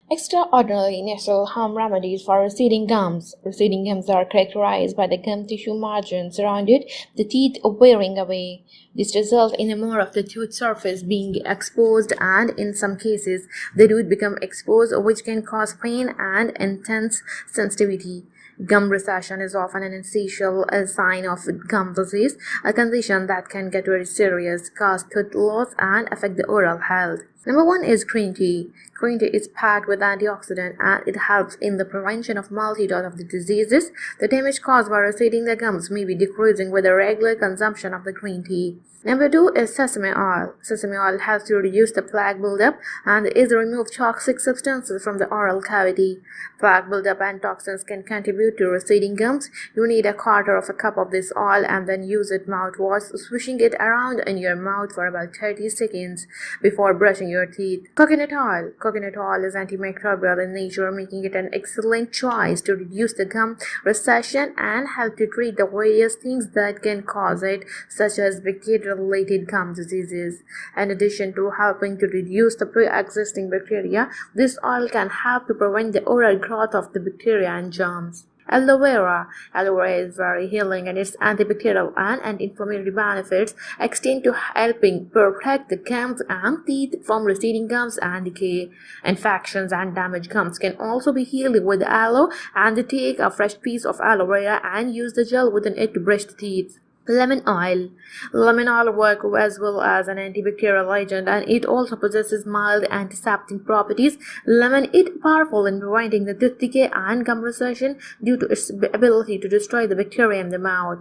Extraordinary natural home remedies for receding gums. Receding gums are characterized by the gum tissue margin surrounded the teeth wearing away. This results in more of the tooth surface being exposed, and in some cases, the tooth becomes exposed, which can cause pain and intense sensitivity. Gum recession is often an essential sign of gum disease, a condition that can get very serious, cause tooth loss, and affect the oral health. Number one is green tea. Green tea is packed with antioxidant and it helps in the prevention of multitude of the diseases. The damage caused by receding the gums may be decreasing with the regular consumption of the green tea. Number two is sesame oil. Sesame oil helps to reduce the plaque buildup and is remove toxic substances from the oral cavity. Plaque buildup and toxins can contribute to receding gums. You need a quarter of a cup of this oil and then use it mouthwash, swishing it around in your mouth for about 30 seconds before brushing your teeth. Coconut oil. Coconut oil is antimicrobial in nature, making it an excellent choice to reduce the gum recession and help to treat the various things that can cause it, such as bacteria-related gum diseases. In addition to helping to reduce the pre-existing bacteria, this oil can help to prevent the oral growth of the bacteria and germs. Aloe vera. Aloe vera is very healing and its antibacterial and anti-inflammatory benefits extend to helping protect the gums and teeth from receding gums and decay. Infections and damaged gums can also be healed with aloe, and take a fresh piece of aloe vera and use the gel within it to brush the teeth. Lemon oil. Lemon oil works as well as an antibacterial agent, and it also possesses mild antiseptic properties. Lemon is powerful in preventing the tooth decay and gum recession due to its ability to destroy the bacteria in the mouth.